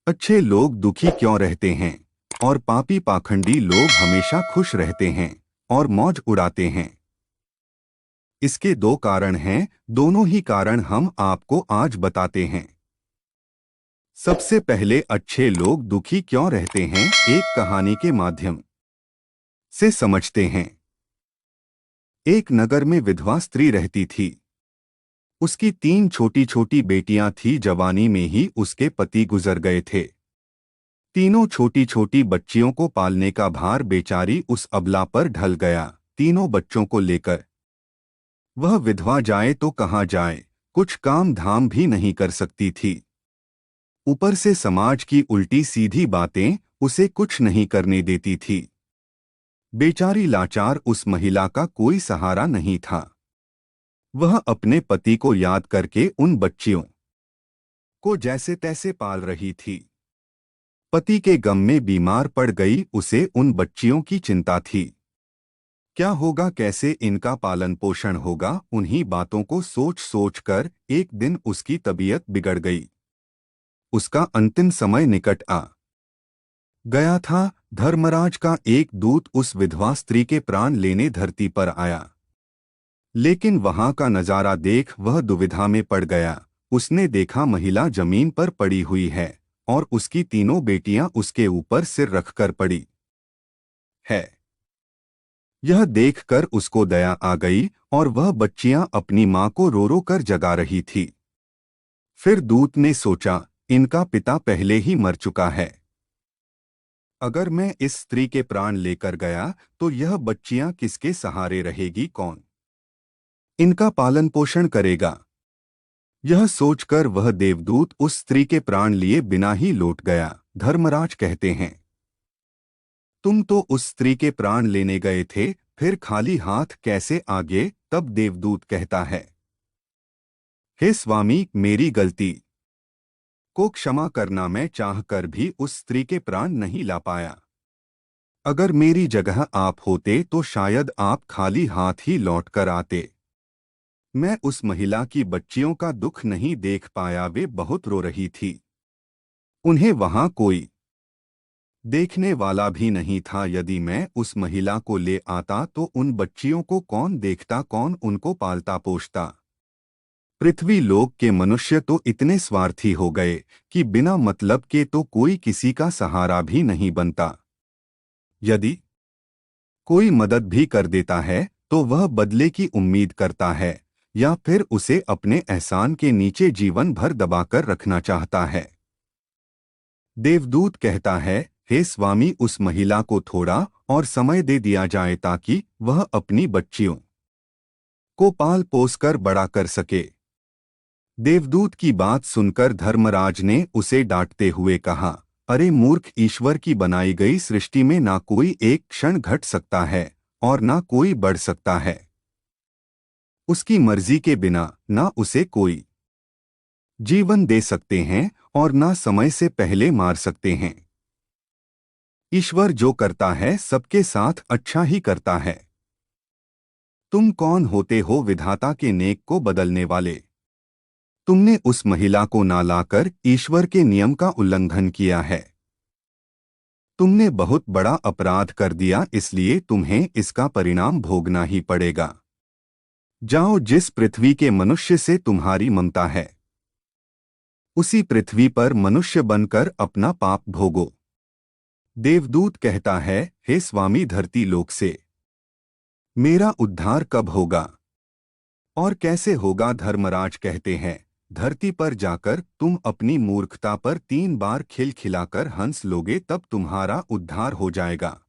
अच्छे लोग दुखी क्यों रहते हैं और पापी पाखंडी लोग हमेशा खुश रहते हैं और मौज उड़ाते हैं? इसके दो कारण हैं। दोनों ही कारण हम आपको आज बताते हैं। सबसे पहले अच्छे लोग दुखी क्यों रहते हैं, एक कहानी के माध्यम से समझते हैं। एक नगर में विधवा स्त्री रहती थी। उसकी 3 छोटी छोटी बेटियां थी। जवानी में ही उसके पति गुजर गए थे। तीनों छोटी छोटी बच्चियों को पालने का भार बेचारी उस अबला पर ढल गया। तीनों बच्चों को लेकर वह विधवा जाए तो कहाँ जाए, कुछ काम धाम भी नहीं कर सकती थी। ऊपर से समाज की उल्टी सीधी बातें उसे कुछ नहीं करने देती थी। बेचारी लाचार उस महिला का कोई सहारा नहीं था। वह अपने पति को याद करके उन बच्चियों को जैसे तैसे पाल रही थी। पति के गम में बीमार पड़ गई। उसे उन बच्चियों की चिंता थी। क्या होगा, कैसे इनका पालन पोषण होगा, उन्हीं बातों को सोच सोच कर एक दिन उसकी तबीयत बिगड़ गई। उसका अंतिम समय निकट आ गया था। धर्मराज का एक दूत उस विधवा स्त्री के प्राण लेने धरती पर आया। लेकिन वहां का नजारा देख वह दुविधा में पड़ गया। उसने देखा महिला जमीन पर पड़ी हुई है और उसकी तीनों बेटियां उसके ऊपर सिर रखकर पड़ी है। यह देखकर उसको दया आ गई और वह बच्चियां अपनी मां को रो रो कर जगा रही थी। फिर दूत ने सोचा, इनका पिता पहले ही मर चुका है। अगर मैं इस स्त्री के प्राण लेकर गया तो यह बच्चियां किसके सहारे रहेगी, कौन इनका पालन पोषण करेगा? यह सोचकर वह देवदूत उस स्त्री के प्राण लिए बिना ही लौट गया। धर्मराज कहते हैं, तुम तो उस स्त्री के प्राण लेने गए थे, फिर खाली हाथ कैसे आ गए? तब देवदूत कहता है, हे स्वामी, मेरी गलती को क्षमा करना। मैं चाहकर भी उस स्त्री के प्राण नहीं ला पाया। अगर मेरी जगह आप होते तो शायद आप खाली हाथ ही लौट कर आते। मैं उस महिला की बच्चियों का दुख नहीं देख पाया। वे बहुत रो रही थी। उन्हें वहां कोई देखने वाला भी नहीं था। यदि मैं उस महिला को ले आता तो उन बच्चियों को कौन देखता, कौन उनको पालता पोषता? पृथ्वी लोक के मनुष्य तो इतने स्वार्थी हो गए कि बिना मतलब के तो कोई किसी का सहारा भी नहीं बनता। यदि कोई मदद भी कर देता है तो वह बदले की उम्मीद करता है या फिर उसे अपने एहसान के नीचे जीवन भर दबाकर रखना चाहता है। देवदूत कहता है, हे स्वामी, उस महिला को थोड़ा और समय दे दिया जाए ताकि वह अपनी बच्चियों को पाल पोस कर बड़ा कर सके। देवदूत की बात सुनकर धर्मराज ने उसे डांटते हुए कहा, अरे मूर्ख, ईश्वर की बनाई गई सृष्टि में ना कोई एक क्षण घट सकता है और ना कोई बढ़ सकता है। उसकी मर्जी के बिना ना उसे कोई जीवन दे सकते हैं और ना समय से पहले मार सकते हैं। ईश्वर जो करता है सबके साथ अच्छा ही करता है। तुम कौन होते हो विधाता के नेक को बदलने वाले? तुमने उस महिला को ना लाकर ईश्वर के नियम का उल्लंघन किया है। तुमने बहुत बड़ा अपराध कर दिया, इसलिए तुम्हें इसका परिणाम भोगना ही पड़ेगा। जाओ, जिस पृथ्वी के मनुष्य से तुम्हारी ममता है उसी पृथ्वी पर मनुष्य बनकर अपना पाप भोगो। देवदूत कहता है, हे स्वामी, धरती लोक से मेरा उद्धार कब होगा और कैसे होगा? धर्मराज कहते हैं, धरती पर जाकर तुम अपनी मूर्खता पर 3 बार खिलखिलाकर हंस लोगे, तब तुम्हारा उद्धार हो जाएगा।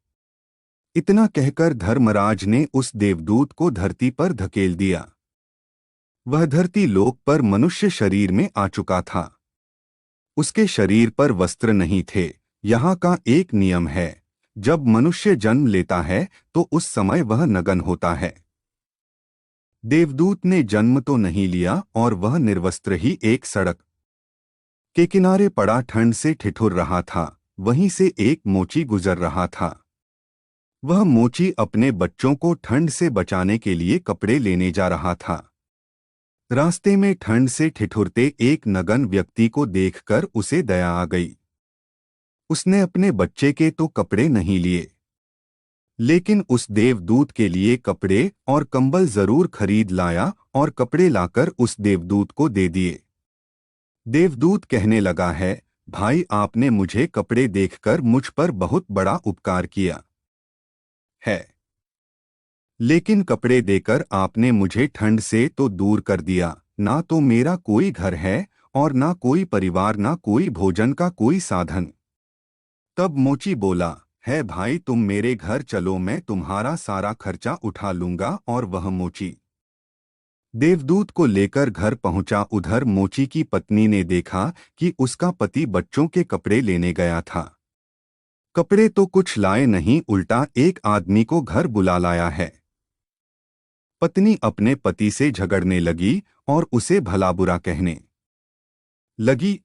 इतना कहकर धर्मराज ने उस देवदूत को धरती पर धकेल दिया। वह धरती लोक पर मनुष्य शरीर में आ चुका था। उसके शरीर पर वस्त्र नहीं थे। यहाँ का एक नियम है, जब मनुष्य जन्म लेता है तो उस समय वह नग्न होता है। देवदूत ने जन्म तो नहीं लिया और वह निर्वस्त्र ही एक सड़क के किनारे पड़ा ठंड से ठिठुर रहा था। वहीं से एक मोची गुजर रहा था। वह मोची अपने बच्चों को ठंड से बचाने के लिए कपड़े लेने जा रहा था। रास्ते में ठंड से ठिठुरते एक नग्न व्यक्ति को देखकर उसे दया आ गई। उसने अपने बच्चे के तो कपड़े नहीं लिए, लेकिन उस देवदूत के लिए कपड़े और कंबल जरूर खरीद लाया और कपड़े लाकर उस देवदूत को दे दिए। देवदूत कहने लगा है, भाई आपने मुझे कपड़े देखकर मुझ पर बहुत बड़ा उपकार किया है, लेकिन कपड़े देकर आपने मुझे ठंड से तो दूर कर दिया। ना तो मेरा कोई घर है और ना कोई परिवार, ना कोई भोजन का कोई साधन। तब मोची बोला, है भाई तुम मेरे घर चलो, मैं तुम्हारा सारा खर्चा उठा लूंगा। और वह मोची देवदूत को लेकर घर पहुंचा। उधर मोची की पत्नी ने देखा कि उसका पति बच्चों के कपड़े लेने गया था। कपड़े तो कुछ लाए नहीं, उल्टा एक आदमी को घर बुला लाया है। पत्नी अपने पति से झगड़ने लगी और उसे भला बुरा कहने लगी।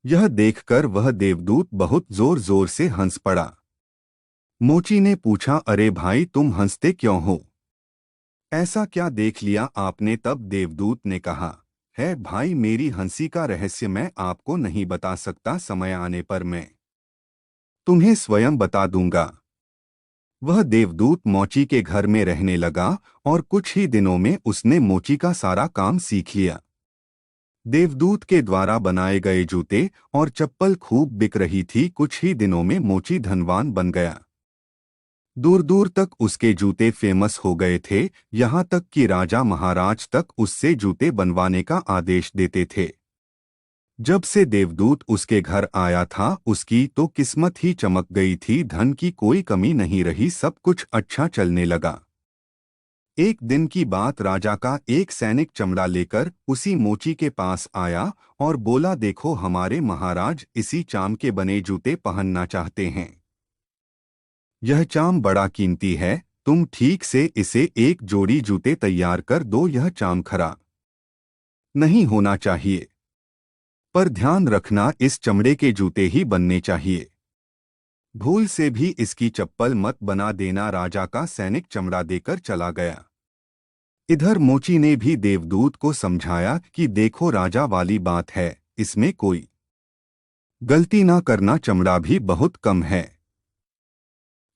यह देखकर वह देवदूत बहुत जोर जोर से हंस पड़ा। मोची ने पूछा, अरे भाई तुम हंसते क्यों हो? ऐसा क्या देख लिया आपने? तब देवदूत ने कहा, है भाई मेरी हंसी का रहस्य मैं आपको नहीं बता सकता, समय आने पर मैं तुम्हें स्वयं बता दूंगा। वह देवदूत मोची के घर में रहने लगा और कुछ ही दिनों में उसने मोची का सारा काम सीख लिया। देवदूत के द्वारा बनाए गए जूते और चप्पल खूब बिक रही थी। कुछ ही दिनों में मोची धनवान बन गया। दूर दूर तक उसके जूते फेमस हो गए थे, यहाँ तक कि राजा महाराज तक उससे जूते बनवाने का आदेश देते थे। जब से देवदूत उसके घर आया था, उसकी तो किस्मत ही चमक गई थी। धन की कोई कमी नहीं रही, सब कुछ अच्छा चलने लगा। एक दिन की बात, राजा का एक सैनिक चमड़ा लेकर उसी मोची के पास आया और बोला, देखो हमारे महाराज इसी चाम के बने जूते पहनना चाहते हैं। यह चाम बड़ा कीमती है, तुम ठीक से इसे एक जोड़ी जूते तैयार कर दो। यह चाम खरा नहीं होना चाहिए, पर ध्यान रखना इस चमड़े के जूते ही बनने चाहिए। भूल से भी इसकी चप्पल मत बना देना। राजा का सैनिक चमड़ा देकर चला गया। इधर मोची ने भी देवदूत को समझाया कि देखो राजा वाली बात है, इसमें कोई गलती ना करना, चमड़ा भी बहुत कम है,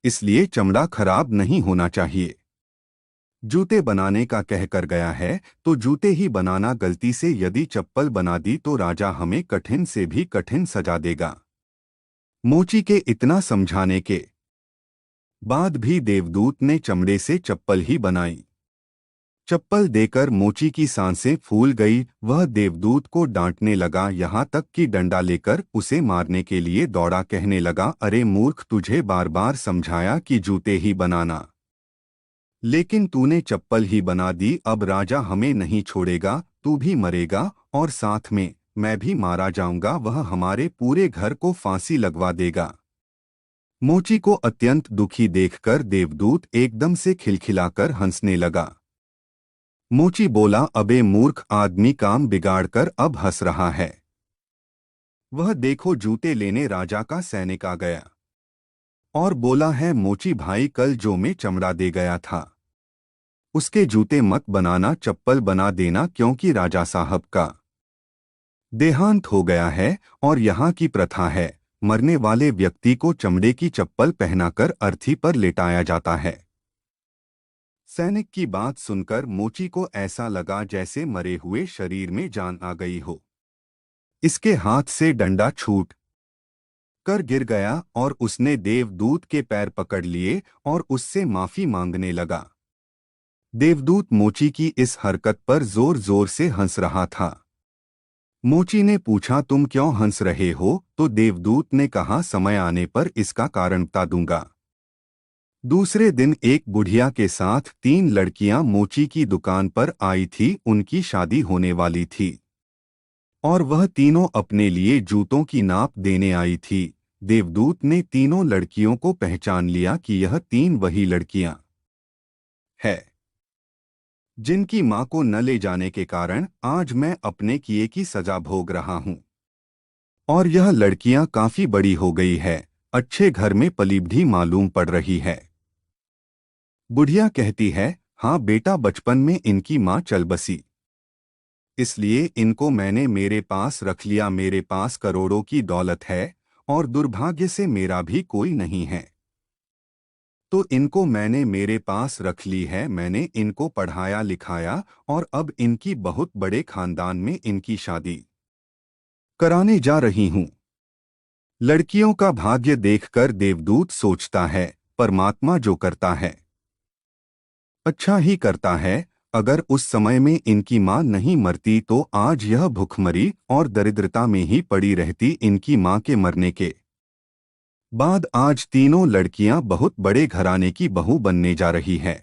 इसलिए चमड़ा खराब नहीं होना चाहिए। जूते बनाने का कह कर गया है तो जूते ही बनाना। गलती से यदि चप्पल बना दी तो राजा हमें कठिन से भी कठिन सजा देगा। मोची के इतना समझाने के बाद भी देवदूत ने चमड़े से चप्पल ही बनाई। चप्पल देकर मोची की सांसें फूल गई। वह देवदूत को डांटने लगा, यहाँ तक कि डंडा लेकर उसे मारने के लिए दौड़ा। कहने लगा, अरे मूर्ख, तुझे बार बार समझाया कि जूते ही बनाना, लेकिन तूने चप्पल ही बना दी। अब राजा हमें नहीं छोड़ेगा, तू भी मरेगा और साथ में मैं भी मारा जाऊंगा। वह हमारे पूरे घर को फांसी लगवा देगा। मोची को अत्यंत दुखी देखकर देवदूत एकदम से खिलखिलाकर हंसने लगा। मोची बोला, अबे मूर्ख आदमी, काम बिगाड़कर अब हंस रहा है। वह देखो जूते लेने राजा का सैनिक आ गया और बोला, है मोची भाई, कल जो मैं चमड़ा दे गया था उसके जूते मत बनाना, चप्पल बना देना, क्योंकि राजा साहब का देहांत हो गया है और यहाँ की प्रथा है, मरने वाले व्यक्ति को चमड़े की चप्पल पहनाकर अर्थी पर लेटाया जाता है। सैनिक की बात सुनकर मोची को ऐसा लगा जैसे मरे हुए शरीर में जान आ गई हो। इसके हाथ से डंडा छूट कर गिर गया और उसने देवदूत के पैर पकड़ लिए और उससे माफी मांगने लगा। देवदूत मोची की इस हरकत पर जोर जोर से हंस रहा था। मोची ने पूछा, तुम क्यों हंस रहे हो? तो देवदूत ने कहा, समय आने पर इसका कारण बता दूंगा। दूसरे दिन एक बुढ़िया के साथ 3 लड़कियां मोची की दुकान पर आई थी। उनकी शादी होने वाली थी और वह तीनों अपने लिए जूतों की नाप देने आई थी। देवदूत ने तीनों लड़कियों को पहचान लिया कि यह 3 वही लड़कियां हैं जिनकी मां को न ले जाने के कारण आज मैं अपने किए की सजा भोग रहा हूं। और यह लड़कियां काफी बड़ी हो गई है, अच्छे घर में पली-बढ़ी मालूम पड़ रही है। बुढ़िया कहती है, हाँ बेटा, बचपन में इनकी माँ चल बसी, इसलिए इनको मैंने मेरे पास रख लिया। मेरे पास करोड़ों की दौलत है और दुर्भाग्य से मेरा भी कोई नहीं है। तो इनको मैंने मेरे पास रख ली है, मैंने इनको पढ़ाया लिखाया और अब इनकी बहुत बड़े खानदान में इनकी शादी कराने जा रही हूँ। लड़कियों का भाग्य देखकर देवदूत सोचता है, परमात्मा जो करता है अच्छा ही करता है। अगर उस समय में इनकी मां नहीं मरती तो आज यह भुखमरी और दरिद्रता में ही पड़ी रहती। इनकी मां के मरने के बाद आज तीनों लड़कियां बहुत बड़े घराने की बहू बनने जा रही है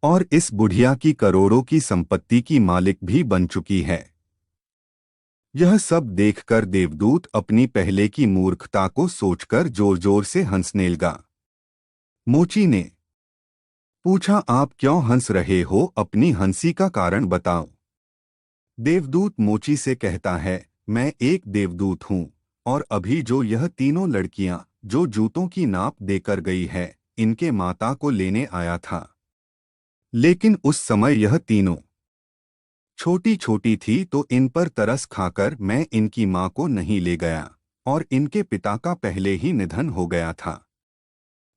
और इस बुढ़िया की करोड़ों की संपत्ति की मालिक भी बन चुकी है। यह सब देखकर देवदूत अपनी पहले की मूर्खता को सोचकर जोर जोर से हंसने लगा। मोची ने पूछा, आप क्यों हंस रहे हो? अपनी हंसी का कारण बताओ। देवदूत मोची से कहता है, मैं एक देवदूत हूँ और अभी जो यह तीनों लड़कियां जो जूतों की नाप देकर गई है, इनके माता को लेने आया था। लेकिन उस समय यह तीनों छोटी छोटी थी तो इन पर तरस खाकर मैं इनकी मां को नहीं ले गया और इनके पिता का पहले ही निधन हो गया था।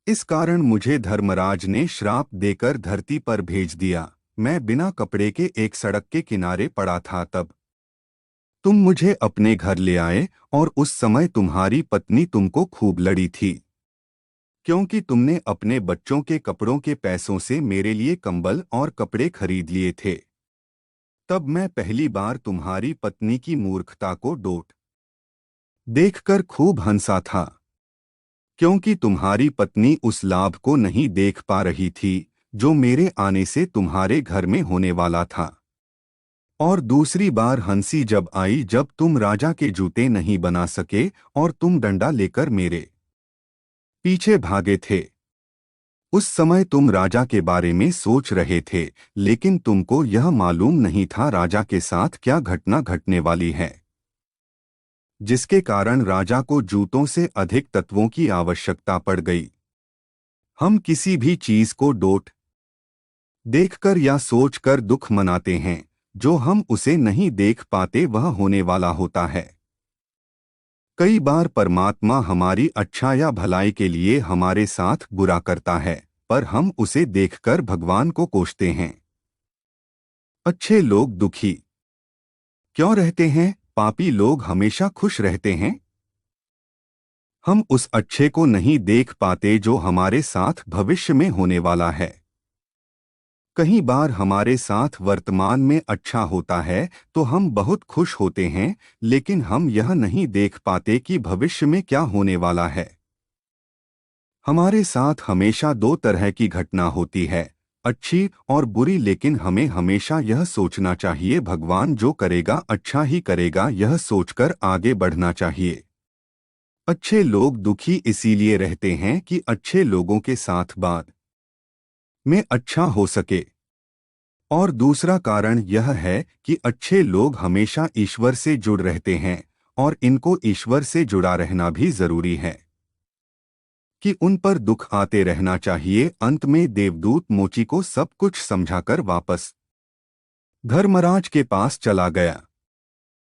इस कारण मुझे धर्मराज ने श्राप देकर धरती पर भेज दिया। मैं बिना कपड़े के एक सड़क के किनारे पड़ा था, तब तुम मुझे अपने घर ले आए और उस समय तुम्हारी पत्नी तुमको खूब लड़ी थी, क्योंकि तुमने अपने बच्चों के कपड़ों के पैसों से मेरे लिए कंबल और कपड़े खरीद लिए थे। तब मैं पहली बार तुम्हारी पत्नी की मूर्खता को डोट देखकर खूब हंसा था, क्योंकि तुम्हारी पत्नी उस लाभ को नहीं देख पा रही थी जो मेरे आने से तुम्हारे घर में होने वाला था। और दूसरी बार हंसी जब आई जब तुम राजा के जूते नहीं बना सके और तुम डंडा लेकर मेरे पीछे भागे थे। उस समय तुम राजा के बारे में सोच रहे थे, लेकिन तुमको यह मालूम नहीं था राजा के साथ क्या घटना घटने वाली है, जिसके कारण राजा को जूतों से अधिक तत्वों की आवश्यकता पड़ गई। हम किसी भी चीज को डोट देखकर या सोचकर दुख मनाते हैं, जो हम उसे नहीं देख पाते वह होने वाला होता है। कई बार परमात्मा हमारी अच्छा या भलाई के लिए हमारे साथ बुरा करता है, पर हम उसे देखकर भगवान को कोसते हैं। अच्छे लोग दुखी क्यों रहते हैं? पापी लोग हमेशा खुश रहते हैं। हम उस अच्छे को नहीं देख पाते जो हमारे साथ भविष्य में होने वाला है। कई बार हमारे साथ वर्तमान में अच्छा होता है तो हम बहुत खुश होते हैं, लेकिन हम यह नहीं देख पाते कि भविष्य में क्या होने वाला है। हमारे साथ हमेशा दो तरह की घटना होती है, अच्छी और बुरी, लेकिन हमें हमेशा यह सोचना चाहिए भगवान जो करेगा अच्छा ही करेगा, यह सोचकर आगे बढ़ना चाहिए। अच्छे लोग दुखी इसीलिए रहते हैं कि अच्छे लोगों के साथ बाद में अच्छा हो सके। और दूसरा कारण यह है कि अच्छे लोग हमेशा ईश्वर से जुड़ रहते हैं और इनको ईश्वर से जुड़ा रहना भी जरूरी है कि उन पर दुख आते रहना चाहिए। अंत में देवदूत मोची को सब कुछ समझाकर वापस धर्मराज के पास चला गया।